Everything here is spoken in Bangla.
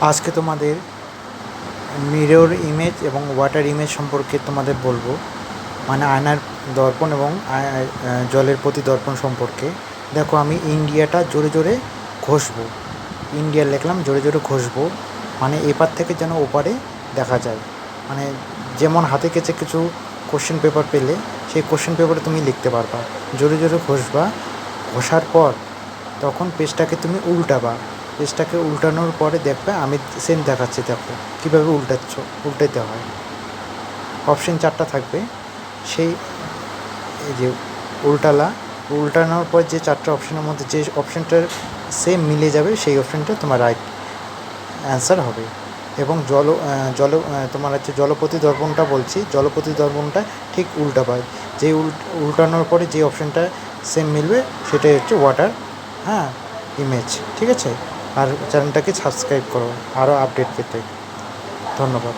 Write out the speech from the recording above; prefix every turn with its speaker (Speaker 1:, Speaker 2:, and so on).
Speaker 1: আজকে তোমাদের মিরর ইমেজ এবং ওয়াটার ইমেজ সম্পর্কে তোমাদের বলবো, মানে আয়নার দর্পণ এবং জলের প্রতিদর্পণ সম্পর্কে। দেখো, আমি ইন্ডিয়াটা জোরে জোরে ঘষবো, ইন্ডিয়া লিখলাম, জোরে জোরে ঘষবো, মানে এপার থেকে যেন ওপারে দেখা যায়। মানে যেমন হাতে কেচে কিছু কোশ্চেন পেপার পেলে সেই কোশ্চেন পেপারে তুমি লিখতে পারবা। জোরে জোরে ঘষবা, ঘষার পর তখন পেজটাকে তুমি উল্টাবা। পেজটাকে উল্টানোর পরে দেখবে আমি সেম দেখাচ্ছি, দেখো কীভাবে উল্টাতে হয়। অপশান 4টা থাকবে, সেই এই যে উল্টানোর পর যে 4টা অপশানের মধ্যে যে অপশানটার সেম মিলে যাবে সেই অপশানটা তোমার রাইট অ্যান্সার হবে। এবং তোমার হচ্ছে জলপ্রতিদর্পণটা বলছি, জলপ্রতিদর্পণটা ঠিক উল্টাবে। যেই উল্টানোর পরে যে অপশানটা সেম মিলবে সেটাই হচ্ছে ওয়াটার ইমেজ। ঠিক আছে? আর চ্যানেলটাকে সাবস্ক্রাইব করো আরও আপডেট পেতে। ধন্যবাদ।